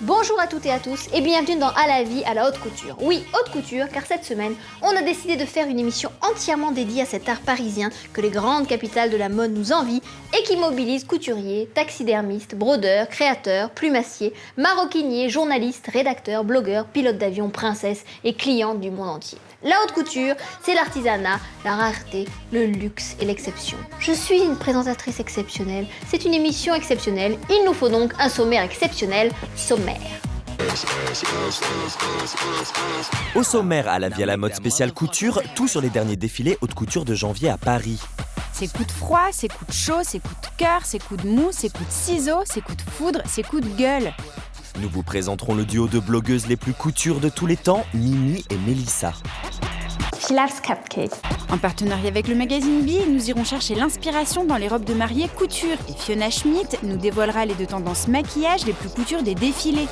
Bonjour à toutes et à tous et bienvenue dans À la vie à la haute couture. Oui, haute couture, car cette semaine, on a décidé de faire une émission entièrement dédiée à cet art parisien que les grandes capitales de la mode nous envient et qui mobilise couturiers, taxidermistes, brodeurs, créateurs, plumassiers, maroquiniers, journalistes, rédacteurs, blogueurs, pilotes d'avion, princesses et clientes du monde entier. La haute couture, c'est l'artisanat, la rareté, le luxe et l'exception. Je suis une présentatrice exceptionnelle, c'est une émission exceptionnelle, il nous faut donc un sommaire exceptionnel, sommaire. Au sommaire, à la vie à la mode spéciale couture, tout sur les derniers défilés haute couture de janvier à Paris. Ses coups de froid, ses coups de chaud, ses coups de cœur, ses coups de mou, ses coups de ciseaux, ses coups de foudre, ses coups de gueule. Nous vous présenterons le duo de blogueuses les plus couture de tous les temps, Mimi et Mélissa. Pilar's Cupcake. En partenariat avec le magazine Bi, nous irons chercher l'inspiration dans les robes de mariée couture. Et Fiona Schmidt nous dévoilera les deux tendances maquillage les plus couture des défilés.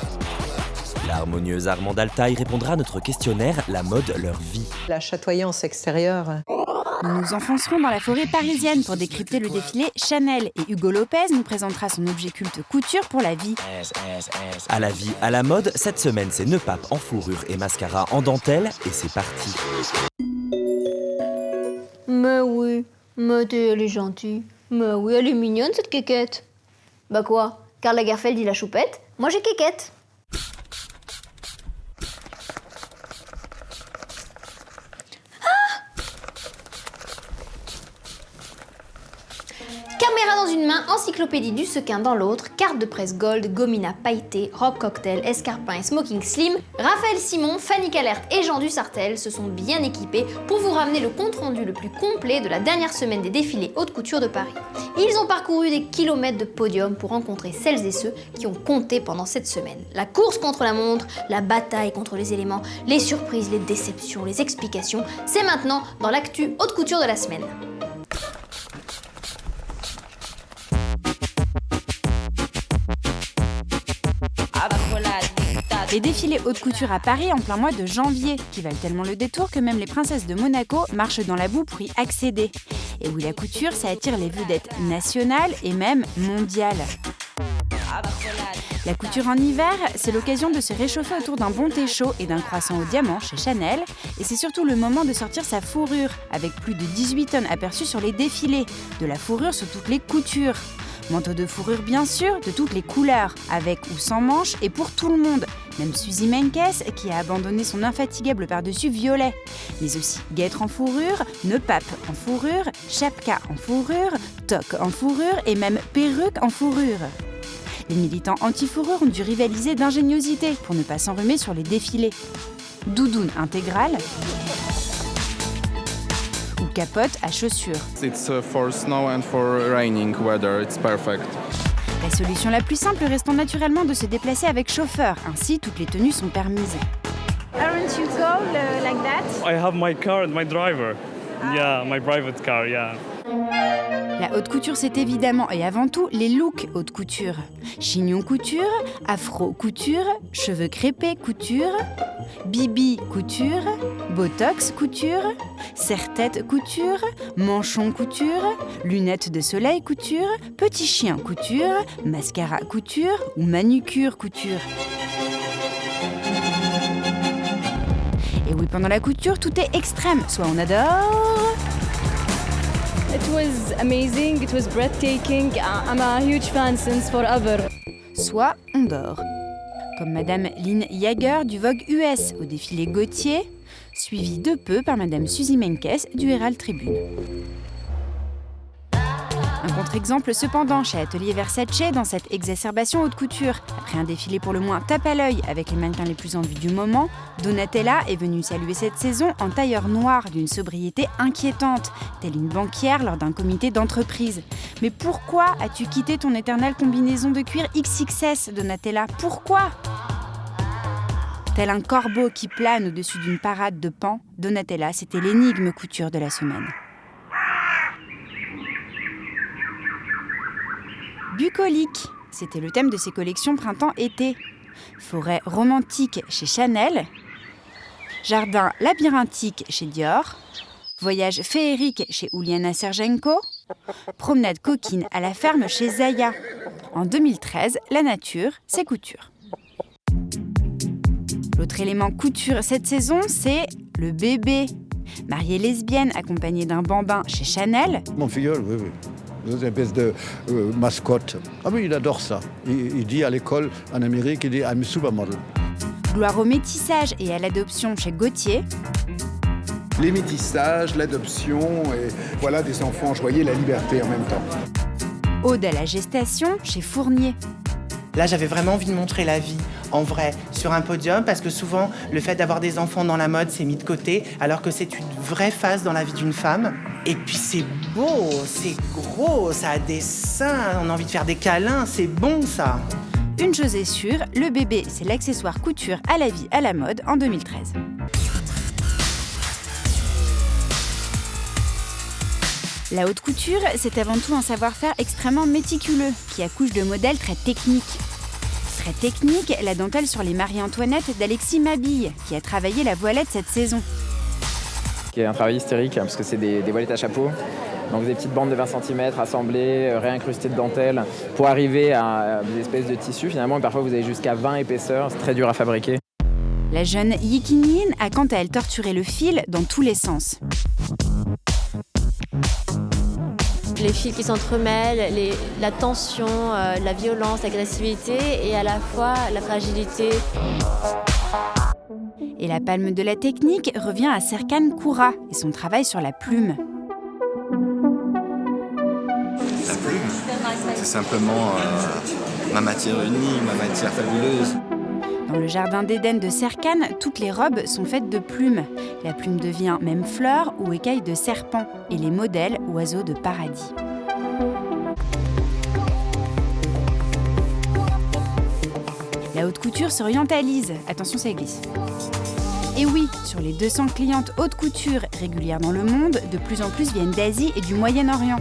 La harmonieuse Armande Altaï répondra à notre questionnaire « La mode, leur vie ». La chatoyance extérieure. Nous nous enfoncerons dans la forêt parisienne pour décrypter le défilé Chanel. Et Hugo Lopez nous présentera son objet culte couture pour la vie. À la vie, à la mode, cette semaine c'est nœud pape en fourrure et mascara en dentelle et c'est parti. Mais oui, elle est gentille. Mais oui, elle est mignonne cette quéquette. Bah quoi, Karl Lagerfeld dit la choupette, moi j'ai quéquette. Caméra dans une main, encyclopédie du sequin dans l'autre, carte de presse gold, gomina pailletée, robe cocktail, escarpin et smoking slim, Raphaël Simon, Fanny Calert et Jean Dussartel se sont bien équipés pour vous ramener le compte-rendu le plus complet de la dernière semaine des défilés haute couture de Paris. Ils ont parcouru des kilomètres de podium pour rencontrer celles et ceux qui ont compté pendant cette semaine. La course contre la montre, la bataille contre les éléments, les surprises, les déceptions, les explications, c'est maintenant dans l'actu haute couture de la semaine. Les défilés haute couture à Paris en plein mois de janvier, qui valent tellement le détour que même les princesses de Monaco marchent dans la boue pour y accéder. Et oui, la couture, ça attire les vedettes nationales et même mondiales. La couture en hiver, c'est l'occasion de se réchauffer autour d'un bon thé chaud et d'un croissant au diamant chez Chanel. Et c'est surtout le moment de sortir sa fourrure, avec plus de 18 tonnes aperçues sur les défilés. De la fourrure sur toutes les coutures. Manteau de fourrure bien sûr, de toutes les couleurs, avec ou sans manches et pour tout le monde. Même Suzy Menkes qui a abandonné son infatigable pardessus violet. Mais aussi guêtre en fourrure, nœud pape en fourrure, chapka en fourrure, toque en fourrure et même perruque en fourrure. Les militants anti-fourrure ont dû rivaliser d'ingéniosité pour ne pas s'enrhumer sur les défilés. Doudoune intégrale ou capote à chaussures. It's for snow and for raining weather. It's perfect. La solution la plus simple restant naturellement de se déplacer avec chauffeur. Ainsi, toutes les tenues sont permises. Aren't you cold like that? I have my car and my driver. Yeah, my private car, yeah. La haute couture, c'est évidemment et avant tout les looks haute couture. Chignon couture, afro couture, cheveux crêpés couture, bibi couture, botox couture, serre-tête couture, manchon couture, lunettes de soleil couture, petit chien couture, mascara couture ou manucure couture. Et oui, pendant la couture, tout est extrême. Soit on adore... It was amazing, it was breathtaking. I'm a huge fan since forever. Soit on dort. Comme Madame Lynn Yager du Vogue US au défilé Gautier, suivie de peu par Madame Suzy Menkes du Herald Tribune. Un contre-exemple cependant chez Atelier Versace dans cette exacerbation haute couture. Après un défilé pour le moins tape à l'œil avec les mannequins les plus en vue du moment, Donatella est venue saluer cette saison en tailleur noir d'une sobriété inquiétante, telle une banquière lors d'un comité d'entreprise. Mais pourquoi as-tu quitté ton éternelle combinaison de cuir XXS, Donatella? Pourquoi? Tel un corbeau qui plane au-dessus d'une parade de pans, Donatella, c'était l'énigme couture de la semaine. Bucolique, c'était le thème de ses collections printemps-été. Forêt romantique chez Chanel, jardin labyrinthique chez Dior, voyage féerique chez Uliana Sergenko, promenade coquine à la ferme chez Zaya. En 2013, la nature, c'est couture. L'autre élément couture cette saison, c'est le bébé. Mariée lesbienne, accompagnée d'un bambin chez Chanel. Mon filleul, oui. C'est une espèce de mascotte. Ah oui, il adore ça. Il dit à l'école en Amérique, il dit « I'm a supermodel ». Gloire au métissage et à l'adoption chez Gaultier. Les métissages, l'adoption, et voilà des enfants joyeux, la liberté en même temps. Ode à la gestation chez Fournier. Là, j'avais vraiment envie de montrer la vie, en vrai, sur un podium, parce que souvent, le fait d'avoir des enfants dans la mode, c'est mis de côté, alors que c'est une vraie phase dans la vie d'une femme. Et puis c'est beau, c'est gros, ça a des seins, on a envie de faire des câlins, c'est bon ça. Une chose est sûre, le bébé, c'est l'accessoire couture à la vie, à la mode en 2013. La haute couture, c'est avant tout un savoir-faire extrêmement méticuleux, qui accouche de modèles très techniques. Très technique, la dentelle sur les Marie-Antoinette d'Alexis Mabille, qui a travaillé la voilette cette saison. Qui est un travail hystérique, parce que c'est des voilettes à chapeau. Donc des petites bandes de 20 cm assemblées, réincrustées de dentelle, pour arriver à des espèces de tissus. Finalement, parfois vous avez jusqu'à 20 épaisseurs, c'est très dur à fabriquer. La jeune Yikinyin a quant à elle torturé le fil dans tous les sens. Les fils qui s'entremêlent, la tension, la violence, l'agressivité et à la fois la fragilité. Et la palme de la technique revient à Serkan Koura et son travail sur la plume. La plume, c'est simplement ma matière unique, ma matière fabuleuse. Dans le jardin d'Éden de Serkan, toutes les robes sont faites de plumes. La plume devient même fleur ou écaille de serpent, et les modèles, oiseaux de paradis. La haute couture s'orientalise. Attention, ça glisse. Et oui, sur les 200 clientes haute couture régulières dans le monde, de plus en plus viennent d'Asie et du Moyen-Orient.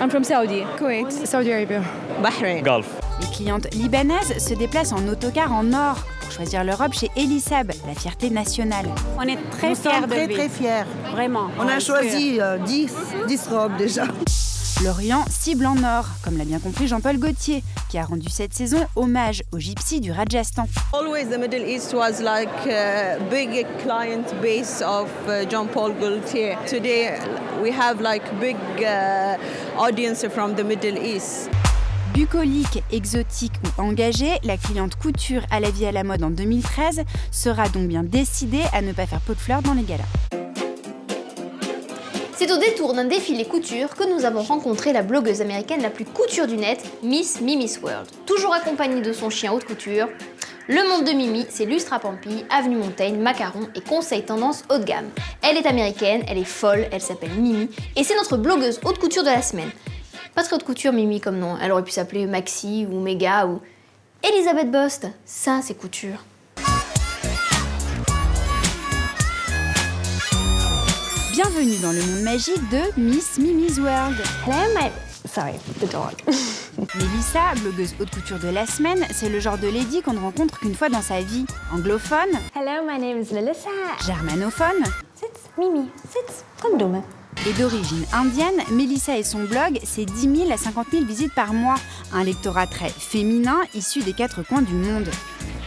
I'm from Saudi, Kuwait, Saudi Arabia, Bahreïn. Gulf. Les clientes libanaises se déplacent en autocar en or pour choisir leur robe chez Elisab, la fierté nationale. On est très fiers de lui. Très fiers. Vraiment. On a choisi 10 robes déjà. L'Orient cible en or, comme l'a bien compris Jean-Paul Gaultier, qui a rendu cette saison hommage aux gypsies du Rajasthan. Always the Middle East was like a big client base of Jean-Paul Gaultier. Today we have like big audience from the Middle East. Bucolique, exotique ou engagée, la cliente couture à la vie à la mode en 2013 sera donc bien décidée à ne pas faire peau de fleurs dans les galas. C'est au détour d'un défilé couture que nous avons rencontré la blogueuse américaine la plus couture du net, Miss Mimi's World. Toujours accompagnée de son chien haute couture, le monde de Mimi, c'est lustre à Pampille, avenue Montaigne, macarons et conseils tendance haut de gamme. Elle est américaine, elle est folle, elle s'appelle Mimi et c'est notre blogueuse haute couture de la semaine. Pas très haute couture Mimi comme nom, elle aurait pu s'appeler Maxi ou Mega ou Elisabeth Bost, ça c'est couture. Bienvenue dans le monde magique de Miss Mimi's World. The dog. Mélissa, blogueuse haute couture de la semaine, c'est le genre de lady qu'on ne rencontre qu'une fois dans sa vie. Anglophone. Hello, my name is Melissa. Germanophone. Sitz, Mimi, sitz, komm dumme. Et d'origine indienne, Mélissa et son blog, c'est 10 000 à 50 000 visites par mois. Un lectorat très féminin, issu des 4 coins du monde.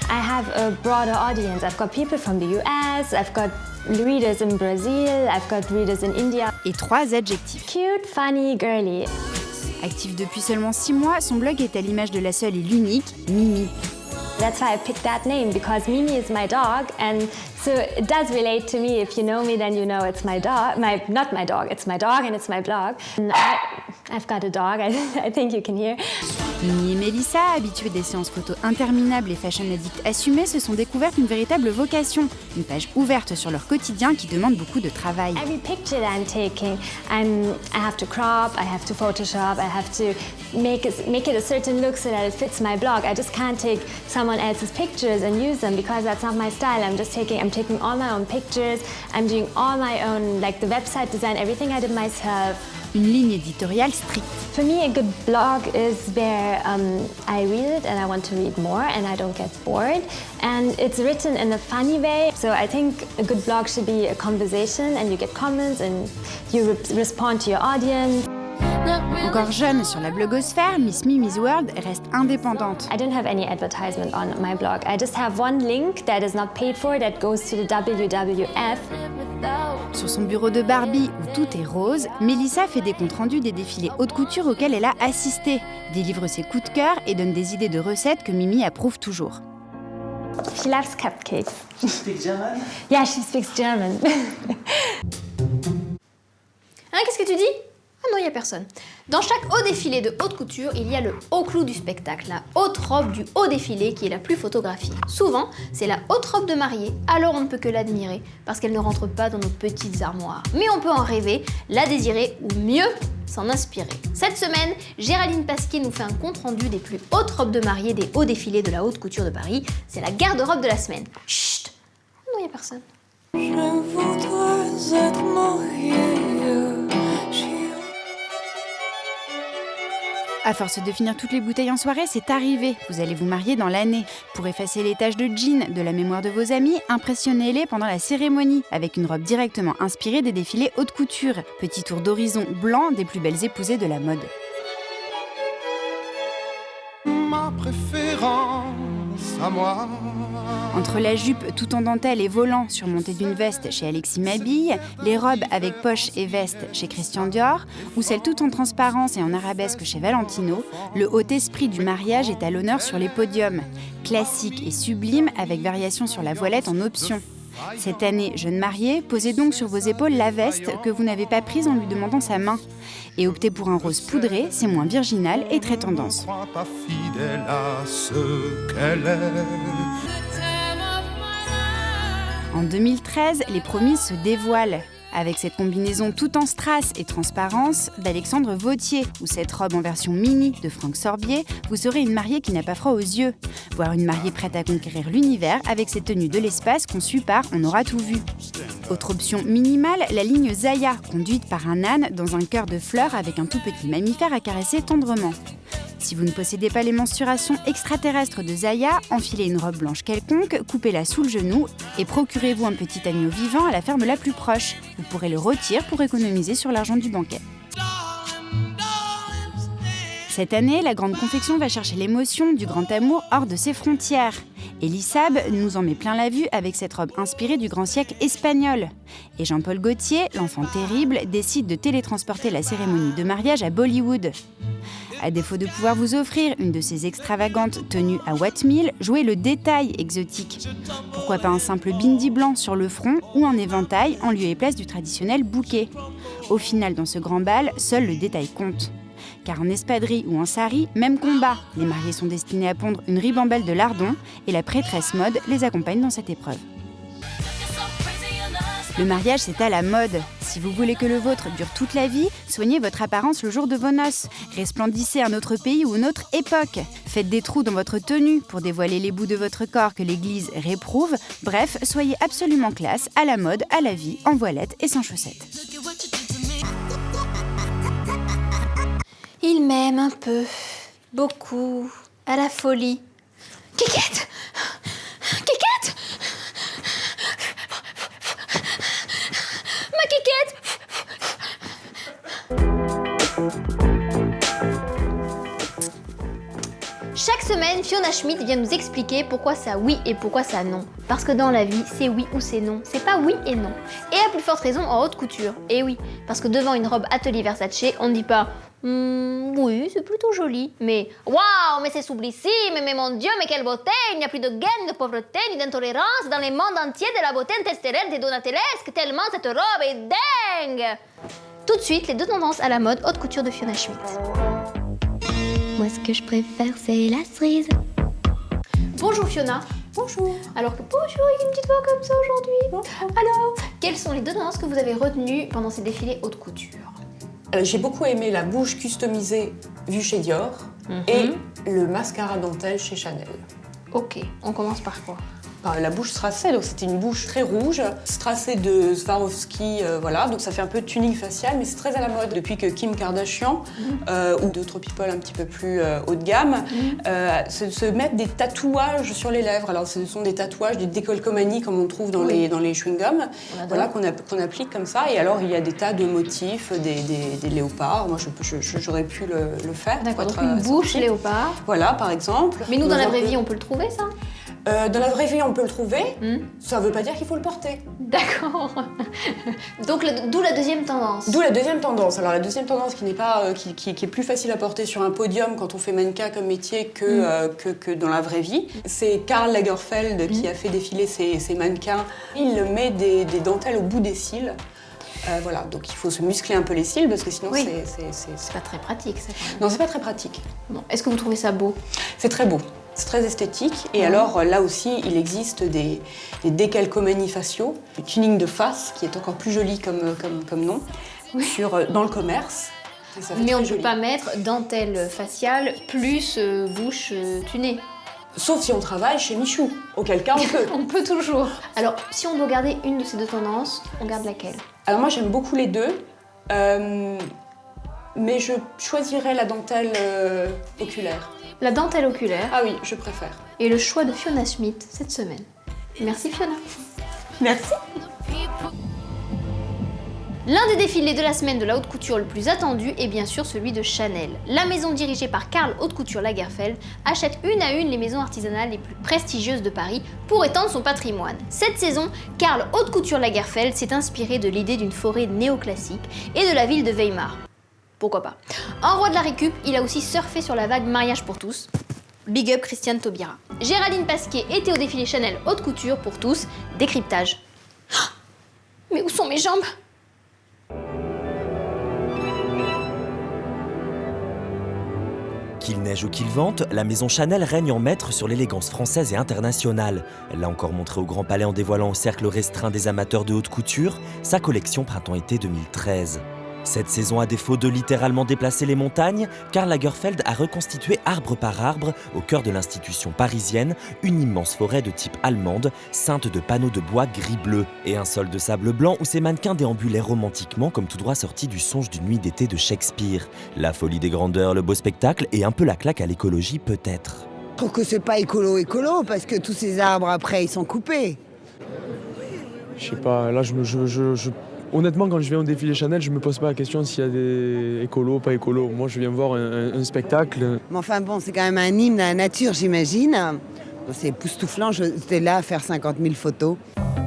I have a broader audience. I've got people from the US, I've got readers in Brazil, I've got readers in India. Et 3 adjectifs. Cute, funny, girly. Active depuis seulement 6 mois, son blog est à l'image de la seule et l'unique Mimi. That's why I picked that name, because Mimi is my dog, and so it does relate to me. If you know me, then you know it's my dog. Not my dog, it's my dog and it's my blog. And I've got a dog, I think you can hear. Mimi et Mélissa, habituées des séances photos interminables et fashion addicts assumées, se sont découvertes une véritable vocation, une page ouverte sur leur quotidien qui demande beaucoup de travail. Every picture that I'm taking, I have to crop, I have to Photoshop, I have to make it a certain look so that it fits my blog. I just can't take someone else's pictures and use them because that's not my style. I'm taking all my own pictures, I'm doing all my own, like the website design, everything I did myself. Une ligne éditoriale stricte. For me, a good blog is where I read it and I want to read more and I don't get bored. And it's written in a funny way. So I think a good blog should be a conversation and you get comments and you respond to your audience. Encore jeune sur la blogosphère, Miss Mimi's World reste indépendante. I don't have any advertisement on my blog. I just have one link that is not paid for that goes to the WWF. Sur son bureau de Barbie où tout est rose, Melissa fait des comptes rendus des défilés haute couture auxquels elle a assisté, délivre ses coups de cœur et donne des idées de recettes que Mimi approuve toujours. She loves cupcakes. She speaks German? Yeah, she speaks German. Hein, qu'est-ce que tu dis? Ah non, il n'y a personne. Dans chaque haut défilé de haute couture, il y a le haut clou du spectacle, la haute robe du haut défilé qui est la plus photographiée. Souvent, c'est la haute robe de mariée, alors on ne peut que l'admirer parce qu'elle ne rentre pas dans nos petites armoires. Mais on peut en rêver, la désirer ou mieux, s'en inspirer. Cette semaine, Géraldine Pasquier nous fait un compte-rendu des plus hautes robes de mariée des hauts défilés de la haute couture de Paris. C'est la garde-robe de la semaine. Chut! Non, il n'y a personne. Je voudrais être mariée. À force de finir toutes les bouteilles en soirée, c'est arrivé. Vous allez vous marier dans l'année. Pour effacer les taches de jean de la mémoire de vos amis, impressionnez-les pendant la cérémonie avec une robe directement inspirée des défilés haute couture. Petit tour d'horizon blanc des plus belles épousées de la mode. Ma préférence à moi. Entre la jupe tout en dentelle et volant surmontée d'une veste chez Alexis Mabille, les robes avec poche et veste chez Christian Dior, ou celles tout en transparence et en arabesque chez Valentino, le haut esprit du mariage est à l'honneur sur les podiums. Classique et sublime avec variation sur la voilette en option. Cette année, jeune mariée, posez donc sur vos épaules la veste que vous n'avez pas prise en lui demandant sa main. Et optez pour un rose poudré, c'est moins virginal et très tendance. En 2013, les promises se dévoilent. Avec cette combinaison tout en strass et transparence d'Alexandre Vauthier ou cette robe en version mini de Franck Sorbier, vous serez une mariée qui n'a pas froid aux yeux. Voire une mariée prête à conquérir l'univers avec ses tenues de l'espace conçues par On aura tout vu. Autre option minimale, la ligne Zaya, conduite par un âne dans un cœur de fleurs avec un tout petit mammifère à caresser tendrement. Si vous ne possédez pas les mensurations extraterrestres de Zaya, enfilez une robe blanche quelconque, coupez-la sous le genou et procurez-vous un petit agneau vivant à la ferme la plus proche. Vous pourrez le rôtir pour économiser sur l'argent du banquet. Cette année, la grande confection va chercher l'émotion du grand amour hors de ses frontières. Elisab nous en met plein la vue avec cette robe inspirée du grand siècle espagnol. Et Jean-Paul Gaultier, l'enfant terrible, décide de télétransporter la cérémonie de mariage à Bollywood. À défaut de pouvoir vous offrir une de ces extravagantes tenues à Watt Mill, jouez le détail exotique. Pourquoi pas un simple bindi blanc sur le front ou un éventail en lieu et place du traditionnel bouquet. Au final, dans ce grand bal, seul le détail compte. Car en espadrille ou en sari, même combat. Les mariés sont destinés à pondre une ribambelle de lardons et la prêtresse mode les accompagne dans cette épreuve. Le mariage, c'est à la mode. Si vous voulez que le vôtre dure toute la vie, soignez votre apparence le jour de vos noces. Resplendissez un autre pays ou une autre époque. Faites des trous dans votre tenue pour dévoiler les bouts de votre corps que l'Église réprouve. Bref, soyez absolument classe, à la mode, à la vie, en voilette et sans chaussettes. Il m'aime un peu, beaucoup, à la folie. Kékette! Kékette! Ma Kékette! Chaque semaine, Fiona Schmidt vient nous expliquer pourquoi ça oui et pourquoi ça non. Parce que dans la vie, c'est oui ou c'est non. C'est pas oui et non. Et à plus forte raison en haute couture. Et oui, parce que devant une robe Atelier Versace, on ne dit pas oui, c'est plutôt joli. Mais waouh, mais c'est sublissime, mais mon Dieu, mais quelle beauté! Il n'y a plus de gaine, de pauvreté, ni d'intolérance dans les mondes entiers de la beauté interstellaire des Donatelesques, tellement cette robe est dingue! Tout de suite, les deux tendances à la mode haute couture de Fiona Schmidt. Moi, ce que je préfère, c'est la cerise. Bonjour Fiona. Bonjour. Alors que bonjour, avec une petite voix comme ça aujourd'hui. Alors, quelles sont les deux tendances que vous avez retenues pendant ces défilés haute couture? J'ai beaucoup aimé la bouche customisée vue chez Dior et le mascara dentelle chez Chanel. Ok, on commence par quoi? la bouche strassée, donc c'était une bouche très rouge, strassée de Swarovski, voilà, donc ça fait un peu de tuning facial, mais c'est très à la mode depuis que Kim Kardashian ou d'autres people un petit peu plus haut de gamme se mettent des tatouages sur les lèvres. Alors ce sont des tatouages, des décolcomanies comme on trouve dans les chewing-gums, voilà, qu'on applique comme ça, et alors il y a des tas de motifs, des léopards, moi j'aurais pu le faire. D'accord, donc une bouche léopard. Voilà, par exemple. Mais nous, dans la vraie vie, on peut le trouver, ça ? Dans la vraie vie, on peut le trouver. Ça ne veut pas dire qu'il faut le porter. D'accord. Donc, d'où la deuxième tendance. D'où la deuxième tendance. Alors, la deuxième tendance qui n'est pas, qui est plus facile à porter sur un podium quand on fait mannequin comme métier que dans la vraie vie, c'est Karl Lagerfeld qui a fait défiler ses mannequins. Il met des dentelles au bout des cils. Voilà, donc il faut se muscler un peu les cils parce que sinon c'est pas très pratique, ça. Non, c'est pas très pratique. Bon. Est-ce que vous trouvez ça beau ? C'est très beau, c'est très esthétique. Et alors là aussi, il existe des décalcomanies faciaux, du tuning de face qui est encore plus joli comme nom, dans le commerce. Mais on ne peut pas mettre dentelle faciale plus bouche tunée. Sauf si on travaille chez Michou, auquel cas on peut. On peut toujours. Alors, si on doit garder une de ces deux tendances, on garde laquelle ? Alors moi j'aime beaucoup les deux, mais je choisirais la dentelle oculaire. La dentelle oculaire ? Ah oui, je préfère. Et le choix de Fiona Smith cette semaine. Merci Fiona. Merci. L'un des défilés de la semaine de la haute couture le plus attendu est bien sûr celui de Chanel. La maison dirigée par Karl Haute Couture Lagerfeld achète une à une les maisons artisanales les plus prestigieuses de Paris pour étendre son patrimoine. Cette saison, Karl Haute Couture Lagerfeld s'est inspiré de l'idée d'une forêt néoclassique et de la ville de Weimar. Pourquoi pas. En roi de la récup, il a aussi surfé sur la vague mariage pour tous. Big up Christiane Taubira. Géraldine Pasquier était au défilé Chanel Haute Couture pour tous. Décryptage. Mais où sont mes jambes ? Qu'il neige ou qu'il vente, la maison Chanel règne en maître sur l'élégance française et internationale. Elle l'a encore montré au Grand Palais en dévoilant au cercle restreint des amateurs de haute couture sa collection printemps-été 2013. Cette saison, à défaut de littéralement déplacer les montagnes, Karl Lagerfeld a reconstitué arbre par arbre, au cœur de l'institution parisienne, une immense forêt de type allemande, ceinte de panneaux de bois gris-bleu, et un sol de sable blanc où ces mannequins déambulaient romantiquement comme tout droit sortis du songe d'une nuit d'été de Shakespeare. La folie des grandeurs, le beau spectacle et un peu la claque à l'écologie peut-être. Je trouve que c'est pas écolo, parce que tous ces arbres après, ils sont coupés. Je sais pas, là honnêtement, quand je viens au défilé Chanel, je me pose pas la question s'il y a des écolos, pas écolos. Moi, je viens voir un spectacle. Mais enfin bon, c'est quand même un hymne à la nature, j'imagine. C'est époustouflant, j'étais là à faire 50 000 photos.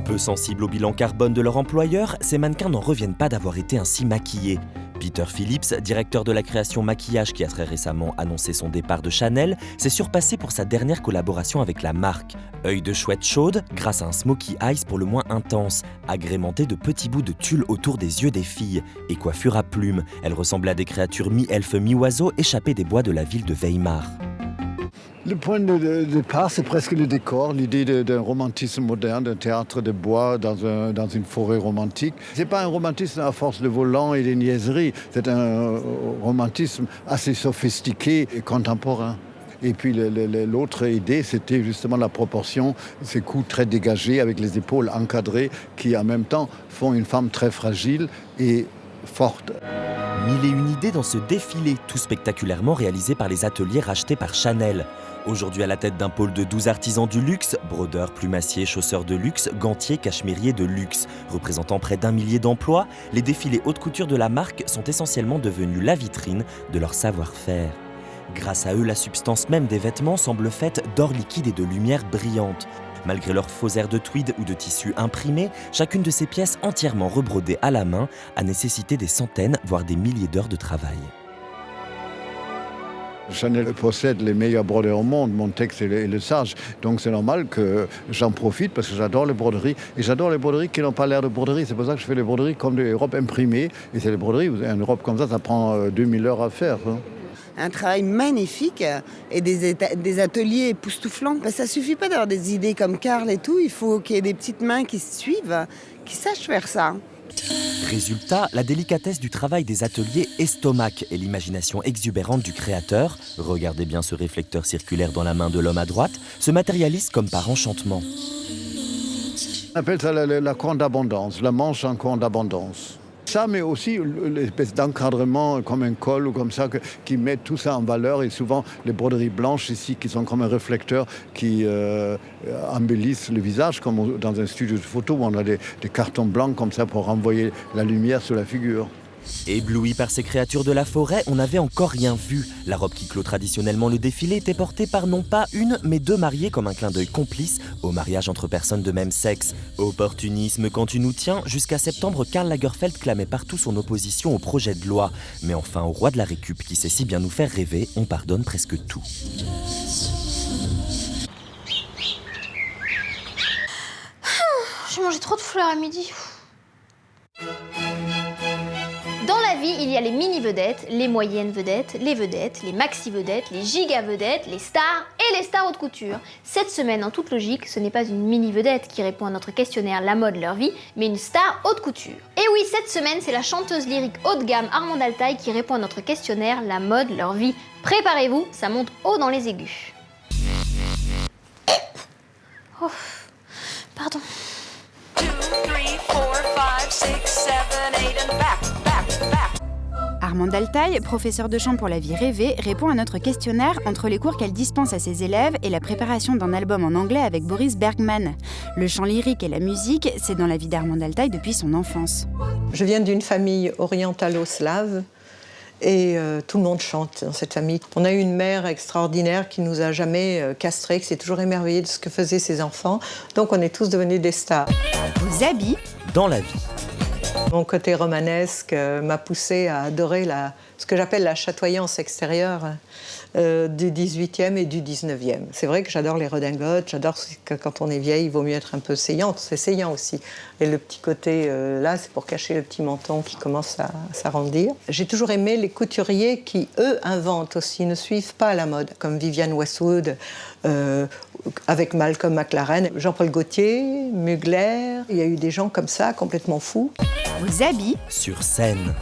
Peu sensibles au bilan carbone de leur employeur, ces mannequins n'en reviennent pas d'avoir été ainsi maquillés. Peter Phillips, directeur de la création maquillage qui a très récemment annoncé son départ de Chanel, s'est surpassé pour sa dernière collaboration avec la marque. Œil de chouette chaude, grâce à un smoky eyes pour le moins intense, agrémenté de petits bouts de tulle autour des yeux des filles, et coiffure à plumes. Elles ressemblaient à des créatures mi-elfes, mi-oiseaux échappées des bois de la ville de Weimar. Le point de départ, c'est presque le décor, l'idée d'un romantisme moderne, d'un théâtre de bois dans une forêt romantique. Ce n'est pas un romantisme à force de volants et de niaiseries, c'est un romantisme assez sophistiqué et contemporain. Et puis l'autre idée, c'était justement la proportion, ces coups très dégagés avec les épaules encadrées qui en même temps font une femme très fragile et forte. Mille et une idées dans ce défilé, tout spectaculairement réalisé par les ateliers rachetés par Chanel. Aujourd'hui à la tête d'un pôle de 12 artisans du luxe, brodeurs, plumassiers, chausseurs de luxe, gantiers, cachemiriers de luxe. Représentant près d'1 millier d'emplois, les défilés haute couture de la marque sont essentiellement devenus la vitrine de leur savoir-faire. Grâce à eux, la substance même des vêtements semble faite d'or liquide et de lumière brillante. Malgré leur faux air de tweed ou de tissu imprimé, chacune de ces pièces entièrement rebrodées à la main a nécessité des centaines, voire des milliers d'heures de travail. Chanel possède les meilleurs brodeurs au monde, Montex et le Sage. Donc c'est normal que j'en profite parce que j'adore les broderies. Et j'adore les broderies qui n'ont pas l'air de broderie. C'est pour ça que je fais les broderies comme des robes imprimées. Et c'est les broderies, une robe comme ça prend 2000 heures à faire. Hein. Un travail magnifique et des ateliers époustouflants. Ça ne suffit pas d'avoir des idées comme Karl et tout. Il faut qu'il y ait des petites mains qui se suivent, qui sachent faire ça. Résultat, la délicatesse du travail des ateliers estomac et l'imagination exubérante du créateur, regardez bien ce réflecteur circulaire dans la main de l'homme à droite, se matérialisent comme par enchantement. On appelle ça la corne d'abondance, la manche en corne d'abondance. Ça, mais aussi l'espèce d'encadrement comme un col ou comme ça qui met tout ça en valeur, et souvent les broderies blanches ici qui sont comme un réflecteur qui embellissent le visage, comme dans un studio de photo où on a des cartons blancs comme ça pour renvoyer la lumière sur la figure. Ébloui par ces créatures de la forêt, on n'avait encore rien vu. La robe qui clôt traditionnellement le défilé était portée par non pas une, mais deux mariés comme un clin d'œil complice au mariage entre personnes de même sexe. Opportunisme quand tu nous tiens, jusqu'à septembre, Karl Lagerfeld clamait partout son opposition au projet de loi. Mais enfin, au roi de la récup qui sait si bien nous faire rêver, on pardonne presque tout. J'ai mangé trop de fleurs à midi. Dans la vie, il y a les mini-vedettes, les moyennes vedettes, les maxi-vedettes, les giga-vedettes, les stars et les stars haute couture. Cette semaine, en toute logique, ce n'est pas une mini-vedette qui répond à notre questionnaire La mode, leur vie, mais une star haute couture. Et oui, cette semaine, c'est la chanteuse lyrique haut de gamme Armande Altaï qui répond à notre questionnaire La mode, leur vie. Préparez-vous, ça monte haut dans les aigus. Oh, pardon. 2, 3, 4, 5, 6, 7, 8 and back. Armande Altaï, professeure de chant pour la vie rêvée, répond à notre questionnaire entre les cours qu'elle dispense à ses élèves et la préparation d'un album en anglais avec Boris Bergman. Le chant lyrique et la musique, c'est dans la vie d'Armande Altaï depuis son enfance. Je viens d'une famille orientalo-slave et tout le monde chante dans cette famille. On a eu une mère extraordinaire qui nous a jamais castrés, qui s'est toujours émerveillée de ce que faisaient ses enfants. Donc on est tous devenus des stars. Vos habits dans la vie. Mon côté romanesque m'a poussée à adorer ce que j'appelle la chatoyance extérieure du 18e et du 19e. C'est vrai que j'adore les redingotes, j'adore que quand on est vieille, il vaut mieux être un peu saillante, c'est saillant aussi. Et le petit côté là, c'est pour cacher le petit menton qui commence à s'arrondir. J'ai toujours aimé les couturiers qui, eux, inventent aussi, ne suivent pas la mode, comme Vivienne Westwood, avec Malcolm McLaren, Jean-Paul Gaultier, Mugler. Il y a eu des gens comme ça, complètement fous. Vos habits sur scène.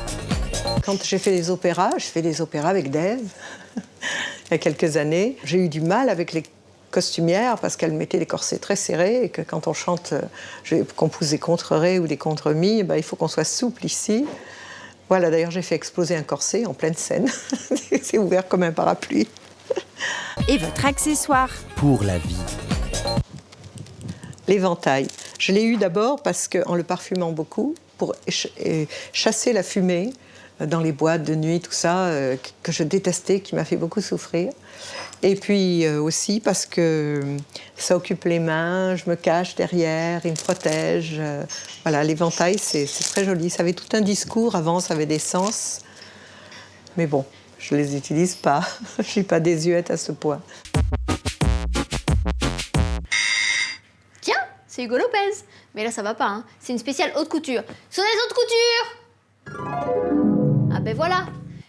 Quand j'ai fait des opéras, je fais des opéras avec Dave, il y a quelques années. J'ai eu du mal avec les costumières parce qu'elles mettaient des corsets très serrés et que quand on chante, qu'on pousse des contre-rés ou des contre-mi, il faut qu'on soit souple ici. Voilà, d'ailleurs, j'ai fait exploser un corset en pleine scène. C'est ouvert comme un parapluie. Et votre accessoire pour la vie. L'éventail. Je l'ai eu d'abord parce qu'en le parfumant beaucoup, pour chasser la fumée dans les boîtes de nuit, tout ça, que je détestais, qui m'a fait beaucoup souffrir. Et puis aussi parce que ça occupe les mains, je me cache derrière, il me protège. Voilà, l'éventail, c'est très joli. Ça avait tout un discours, avant, ça avait des sens. Mais bon, je ne les utilise pas. Je ne suis pas désuète à ce point. Tiens, c'est Hugo Lopez. Mais là, ça va pas, hein. C'est une spéciale haute couture. Sonnez haute couture! Ah ben voilà.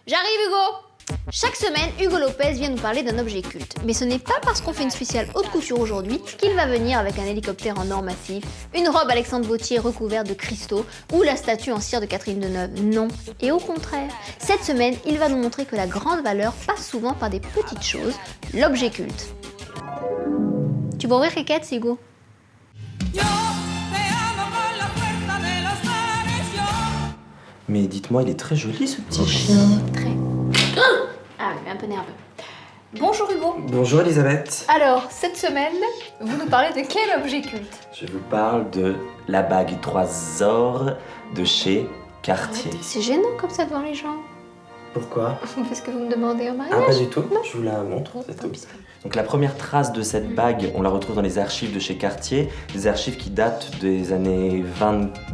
J'arrive, Hugo! Chaque semaine, Hugo Lopez vient nous parler d'un objet culte. Mais ce n'est pas parce qu'on fait une spéciale haute couture aujourd'hui qu'il va venir avec un hélicoptère en or massif, une robe Alexandre Vauthier recouverte de cristaux ou la statue en cire de Catherine Deneuve. Non. Et au contraire, cette semaine, il va nous montrer que la grande valeur passe souvent par des petites choses, l'objet culte. Tu vas ouvrir Kékette, c'est Hugo? Mais dites-moi, il est très joli ce petit chien. Très. Ah, mais un peu nerveux. Bonjour Hugo. Bonjour Elisabeth. Alors, cette semaine, vous nous parlez de quel objet culte? Je vous parle de la bague 3 or de chez Cartier. C'est gênant comme ça devant les gens. Pourquoi? Parce que vous me demandez en mariage. Ah, pas du tout. Non. Je vous la montre, c'est tout. Donc la première trace de cette bague, on la retrouve dans les archives de chez Cartier, des archives qui datent des années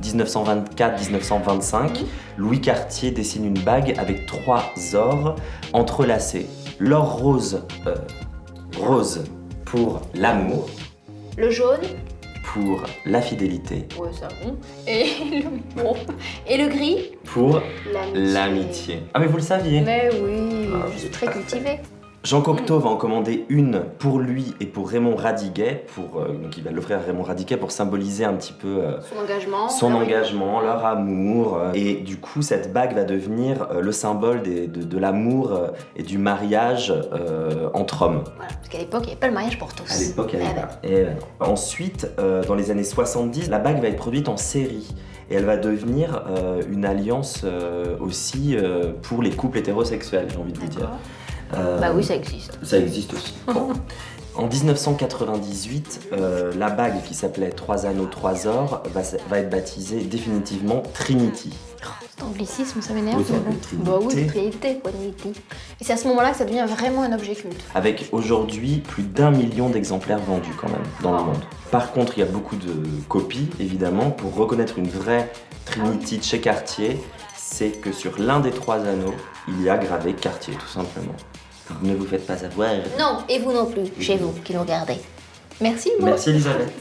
1924-1925. Louis Cartier dessine une bague avec 3 ors entrelacés. L'or rose, rose pour l'amour. Le jaune pour la fidélité. Ouais, ça bon. Et le gris pour l'amitié. Ah mais vous le saviez? Mais oui, je suis très cultivée. Jean Cocteau va en commander une pour lui et pour Raymond Radiguet. Donc il va l'offrir à Raymond Radiguet pour symboliser un petit peu son engagement, leur amour. Et du coup, cette bague va devenir le symbole de l'amour et du mariage entre hommes. Voilà, parce qu'à l'époque, il n'y avait pas le mariage pour tous. À l'époque, il n'y avait pas. Et, ensuite, dans les années 70, la bague va être produite en série. Et elle va devenir une alliance aussi pour les couples hétérosexuels, j'ai envie de vous dire. Bah oui, ça existe. Ça existe aussi. Bon. En 1998, la bague qui s'appelait 3 anneaux, 3 or va être baptisée définitivement Trinity. Cet anglicisme, ça m'énerve. Bah oui, Trinity. Et c'est à ce moment-là que ça devient vraiment un objet culte. Avec aujourd'hui plus d'1 million d'exemplaires vendus quand même dans le monde. Par contre, il y a beaucoup de copies, évidemment. Pour reconnaître une vraie Trinity de chez Cartier, c'est que sur l'un des 3 anneaux, il y a gravé Cartier, tout simplement. Ne vous faites pas avoir. Non, et vous non plus, chez vous, qui nous regardez. Merci, Maud. Merci, Elisabeth.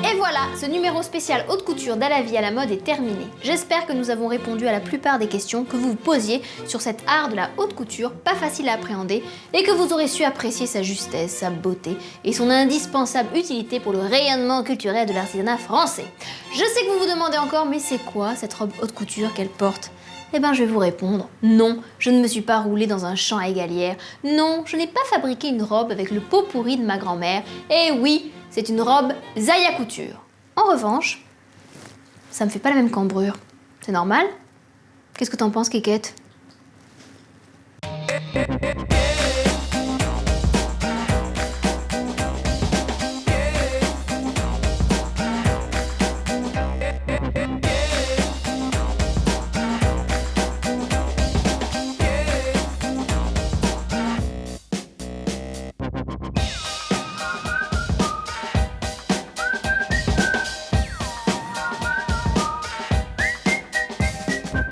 Et voilà, ce numéro spécial haute couture d'À la vie à la mode est terminé. J'espère que nous avons répondu à la plupart des questions que vous vous posiez sur cet art de la haute couture, pas facile à appréhender, et que vous aurez su apprécier sa justesse, sa beauté et son indispensable utilité pour le rayonnement culturel de l'artisanat français. Je sais que vous vous demandez encore, mais c'est quoi cette robe haute couture qu'elle porte ? Eh ben, je vais vous répondre, non, je ne me suis pas roulée dans un champ à égalière. Non, je n'ai pas fabriqué une robe avec le pot pourri de ma grand-mère. Et oui, c'est une robe Zaya Couture. En revanche, ça me fait pas la même cambrure. C'est normal ? Qu'est-ce que t'en penses, Kékette ?